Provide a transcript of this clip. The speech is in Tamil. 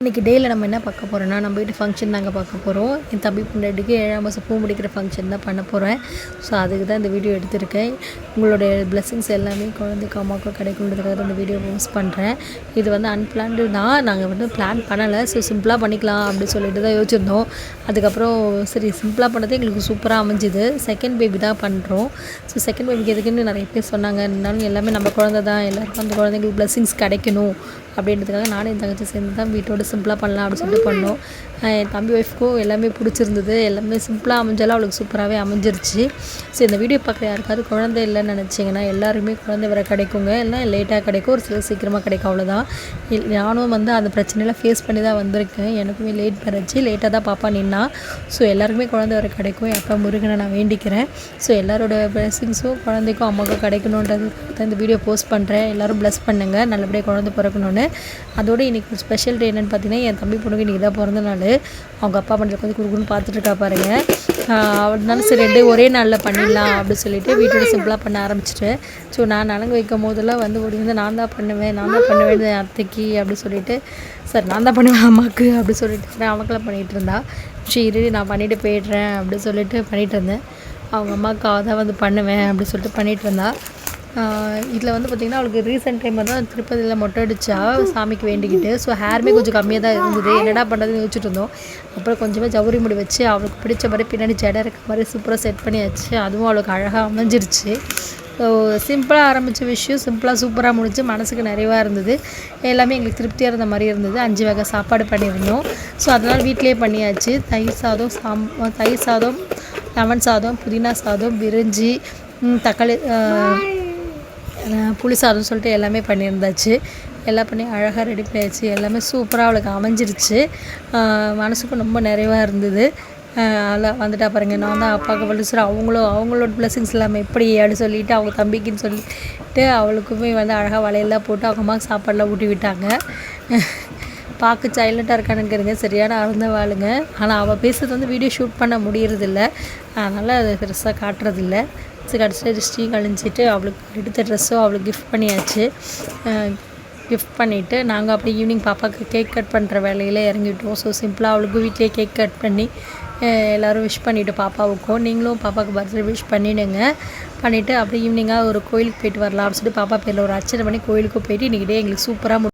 இன்றைக்கி டேயில் நம்ம என்ன பார்க்க போகிறோன்னா, நம்ம வீட்டு ஃபங்க்ஷன் தாங்க பார்க்க போகிறோம். என் தம்பி பொண்டாட்டிக்கு 7ஆம் மாதம் பூ முடிக்கிற ஃபங்க்ஷன் தான் பண்ண போகிறேன். ஸோ அதுக்கு தான் இந்த வீடியோ எடுத்திருக்கேன். உங்களுடைய பிளெஸ்ஸிங்ஸ் எல்லாமே குழந்தைக்கும் அம்மாவுக்கும் கிடைக்குன்றதுக்காக இந்த வீடியோ போஸ்ட் பண்ணுறேன். இது வந்து அன்பிளான்டு தான். நாங்கள் வந்து பிளான் பண்ணலை. ஸோ சிம்பிளாக பண்ணிக்கலாம் அப்படின்னு சொல்லிட்டு தான் யோசிச்சிருந்தோம். அதுக்கப்புறம் சரி சிம்பிளாக பண்ணது எங்களுக்கு சூப்பராக அமைஞ்சுது. செகண்ட் பேபி தான் பண்ணுறோம். ஸோ செகண்ட் பேபிக்கு எதுக்குன்னு நிறைய பேர் சொன்னாங்க. இருந்தாலும் எல்லாமே நம்ம குழந்தை தான், எல்லாருக்கும் அந்த குழந்தைங்களுக்கு பிளெஸ்ஸிங்ஸ் கிடைக்கணும் அப்படின்றதுக்காக நானும் என் தங்கச்சி சேர்ந்து தான் வீட்டோட சிம்பிளாக பண்ணலாம் அப்படின்னு சொல்லிட்டு பண்ணோம். என் தம்பி ஒய்ஃப்க்கும் எல்லாமே பிடிச்சிருந்தது. எல்லாமே சிம்பிளாக அமைஞ்சாலும் அவளுக்கு சூப்பராகவே அமைஞ்சிருச்சு. ஸோ இந்த வீடியோ பார்க்குற யாருக்காவது குழந்தை இல்லைன்னு நினச்சிங்கன்னா எல்லாருமே குழந்தை வர கிடைக்குங்க. எல்லாம் லேட்டாக கிடைக்கும், ஒரு சில சீக்கிரமாக கிடைக்கும், அவ்வளோதான். நானும் வந்து அந்த பிரச்சனையெல்லாம் ஃபேஸ் பண்ணி தான் வந்திருக்கேன். எனக்குமே லேட் மேரேஜ், லேட்டாக தான் பாப்பா நின்னா. ஸோ எல்லாருக்குமே குழந்தை வர கிடைக்கும். எப்போ முருகனை நான் வேண்டிக்கிறேன். ஸோ எல்லாரோட பிளெஸிங்ஸும் குழந்தைக்கும் அம்மாவுக்கும் கிடைக்கணுன்றது தான் இந்த வீடியோ போஸ்ட் பண்ணுறேன். எல்லோரும் ப்ளஸ் பண்ணுங்கள், நல்லபடியாக குழந்தை பிறக்கணுன்னு. அதோடு இன்றைக்கி ஒரு ஸ்பெஷல் டே என்னென்னு பார்த்தீங்கன்னா, என் தம்பி பொண்ணுக்கு இன்றைக்கி தான் பிறந்த நாள். அவங்க அப்பா பண்ணுறது வந்து குறுக்குன்னு பார்த்துட்ருக்கா பாருங்கள். அதனால சரி 2 ஒரே நாளில் பண்ணிடலாம் அப்படின்னு சொல்லிட்டு வீட்டோட சிம்பிளாக பண்ண ஆரம்பிச்சிட்டேன். ஸோ நான் நலங்கு வைக்கும் போதெல்லாம் வந்து ஓடி வந்து நான் தான் பண்ணுவேன் என் அத்தைக்கு அப்படி சொல்லிட்டு, சார் நான் தான் பண்ணுவேன் அம்மாவுக்கு அப்படி சொல்லிட்டு அவங்களும் பண்ணிகிட்டு இருந்தா. சரி நான் பண்ணிவிட்டு போயிடுறேன் அப்படி சொல்லிட்டு பண்ணிகிட்டு இருந்தேன். அவங்க அம்மாவுக்காக தான் வந்து பண்ணுவேன் அப்படி சொல்லிட்டு பண்ணிகிட்டு இருந்தா. இதில் வந்து பார்த்திங்கன்னா அவளுக்கு ரீசெண்ட் டைமில் தான் திருப்பதியில் மொட்டை அடித்தா சாமிக்கு வேண்டிக்கிட்டு. ஸோ ஹேருமே கொஞ்சம் கம்மியாக தான் இருந்தது. என்னடா பண்ணுறதுன்னு யோசிச்சுட்டு இருந்தோம். அப்புறம் கொஞ்சமாக ஜவுரி முடி வச்சு அவளுக்கு பிடிச்ச மாதிரி பின்னாடி ஜடை இருக்க மாதிரி சூப்பராக செட் பண்ணியாச்சு. அதுவும் அவளுக்கு அழகாக அமைஞ்சிருச்சு. ஸோ சிம்பிளாக ஆரம்பித்த விஷயம் சிம்பிளாக சூப்பராக முடிஞ்சு மனசுக்கு நிறைவாக இருந்தது. எல்லாமே எங்களுக்கு திருப்தியாக இருந்த மாதிரி இருந்தது. 5 வகை சாப்பாடு பண்ணியிருந்தோம். ஸோ அதனால் வீட்டிலே பண்ணியாச்சு. தயிர் சாதம், லெமன் சாதம், புதினா சாதம், பிரிஞ்சி, தக்காளி புளி சாதம் சொல்லிட்டு எல்லாமே பண்ணியிருந்தாச்சு. எல்லாம் பண்ணி அழகாக ரெடி பண்ணியாச்சு. எல்லாமே சூப்பராக அவளுக்கு அமைஞ்சிருச்சு. மனசுக்கும் ரொம்ப நிறைவாக இருந்தது. அதெல்லாம் வந்துட்டா பாருங்கள். நான் தான் அப்பாவுக்கு பழிச்சுட்டு அவங்களோட பிளெஸிங்ஸ் எல்லாமே எப்படி அப்படின்னு சொல்லிவிட்டு அவங்க தம்பிக்குன்னு சொல்லிட்டு அவளுக்குமே வந்து அழகாக வளையல்லாம் போட்டு அவங்க அம்மாவுக்கு சாப்பாடெலாம் ஊட்டி விட்டாங்க. பார்க்க சைலண்ட்டாக இருக்கானுங்கிறங்க, சரியான அறந்த வாளுங்க. ஆனால் அவள் பேசுகிறது வந்து வீடியோ ஷூட் பண்ண முடியறதில்ல. அதனால் அது பெருசாக காட்டுறதில்ல. கடைசியாக டிஸ்ட்ரிக் கழிஞ்சிட்டு அவளுக்கு எடுத்த ட்ரெஸ்ஸோ அவளுக்கு கிஃப்ட் பண்ணியாச்சு. கிஃப்ட் பண்ணிவிட்டு நாங்கள் அப்படியே ஈவினிங் பாப்பாவுக்கு கேக் கட் பண்ணுற வேலையில் இறங்கிட்டோம். ஸோ சிம்பிளாக அவளுக்கு வீட்டிலே கேக் கட் பண்ணி எல்லோரும் விஷ் பண்ணிவிட்டு பாப்பாவுக்கும் நீங்களும் பாப்பாவுக்கு பர்த்டே விஷ் பண்ணிவிடுங்க. பண்ணிவிட்டு அப்படியே ஈவினிங்காக ஒரு கோயிலுக்கு போயிட்டு வரலாம் அப்படின்னு சொல்லிட்டு பாப்பா பேரில் ஒரு அர்ச்சனை பண்ணி கோயிலுக்கும் போயிட்டு இன்றைக்கி டே எங்களுக்கு சூப்பராக